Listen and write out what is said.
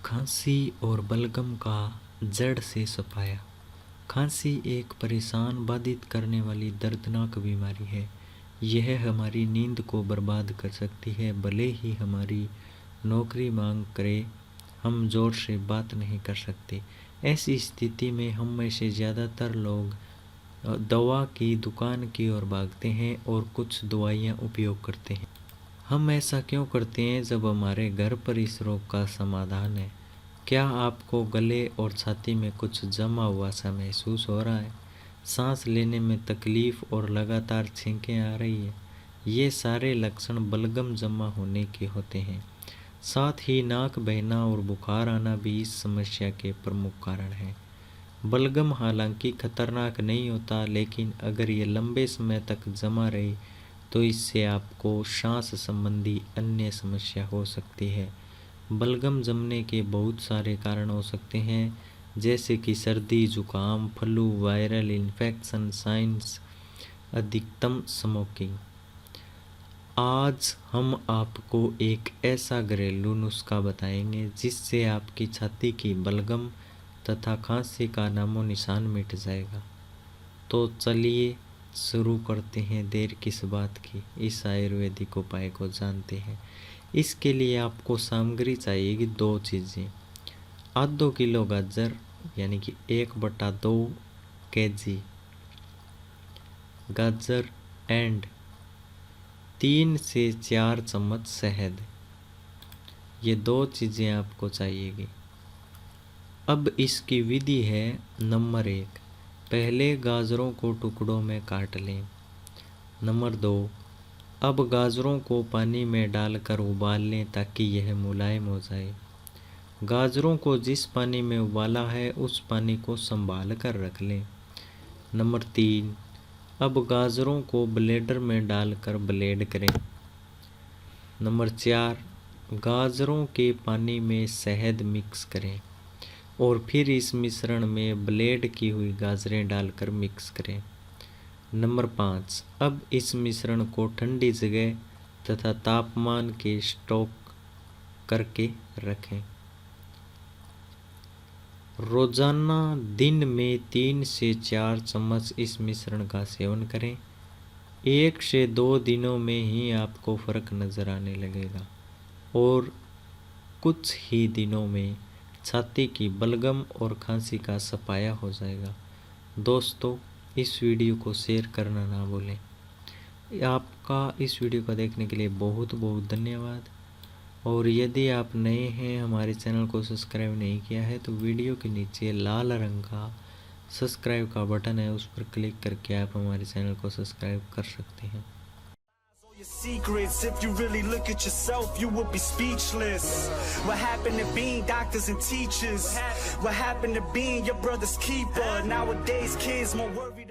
खांसी और बलगम का जड़ से सफाया। खांसी एक परेशान बाधित करने वाली दर्दनाक बीमारी है। यह हमारी नींद को बर्बाद कर सकती है। भले ही हमारी नौकरी मांग करे, हम ज़ोर से बात नहीं कर सकते। ऐसी स्थिति में हम में से ज़्यादातर लोग दवा की दुकान की ओर भागते हैं और कुछ दवाइयाँ उपयोग करते हैं। हम ऐसा क्यों करते हैं जब हमारे घर पर इस रोग का समाधान है? क्या आपको गले और छाती में कुछ जमा हुआ सा महसूस हो रहा है? सांस लेने में तकलीफ और लगातार छींकें आ रही है? ये सारे लक्षण बलगम जमा होने के होते हैं। साथ ही नाक बहना और बुखार आना भी इस समस्या के प्रमुख कारण हैं। बलगम हालांकि खतरनाक नहीं होता, लेकिन अगर ये लंबे समय तक जमा रहे तो इससे आपको सांस संबंधी अन्य समस्या हो सकती है। बलगम जमने के बहुत सारे कारण हो सकते हैं, जैसे कि सर्दी, जुकाम, फ्लू, वायरल इन्फेक्शन, साइंस, अधिकतम स्मोकिंग। आज हम आपको एक ऐसा घरेलू नुस्खा बताएंगे जिससे आपकी छाती की बलगम तथा खांसी का नामो निशान मिट जाएगा। तो चलिए शुरू करते हैं, देर किस बात की, इस आयुर्वेदिक उपाय को जानते हैं। इसके लिए आपको सामग्री चाहिएगी 2 चीज़ें। आधा किलो गाजर यानी कि 1/2 kg गाजर एंड 3 से 4 चम्मच शहद। ये 2 चीज़ें आपको चाहिएगी। अब इसकी विधि है। नंबर 1, पहले गाजरों को टुकड़ों में काट लें। नंबर 2, अब गाजरों को पानी में डालकर उबाल लें ताकि यह मुलायम हो जाए। गाजरों को जिस पानी में उबाला है उस पानी को संभाल कर रख लें। नंबर 3, अब गाजरों को ब्लेंडर में डालकर ब्लेंड करें। नंबर 4, गाजरों के पानी में शहद मिक्स करें और फिर इस मिश्रण में ब्लेंड की हुई गाजरें डालकर मिक्स करें। नंबर 5, अब इस मिश्रण को ठंडी जगह तथा तापमान के स्टोक करके रखें। रोजाना दिन में 3 से 4 चम्मच इस मिश्रण का सेवन करें। 1 से 2 दिनों में ही आपको फर्क नज़र आने लगेगा और कुछ ही दिनों में छाती की बलगम और खांसी का सफाया हो जाएगा। दोस्तों, इस वीडियो को शेयर करना ना भूलें। आपका इस वीडियो को देखने के लिए बहुत बहुत धन्यवाद। और यदि आप नए हैं, हमारे चैनल को सब्सक्राइब नहीं किया है, तो वीडियो के नीचे लाल रंग का सब्सक्राइब का बटन है, उस पर क्लिक करके आप हमारे चैनल को सब्सक्राइब कर सकते हैं। Your secrets, if you really look at yourself, you would be speechless. What happened to being doctors and teachers? What happened to being your brother's keeper? Nowadays kids more worried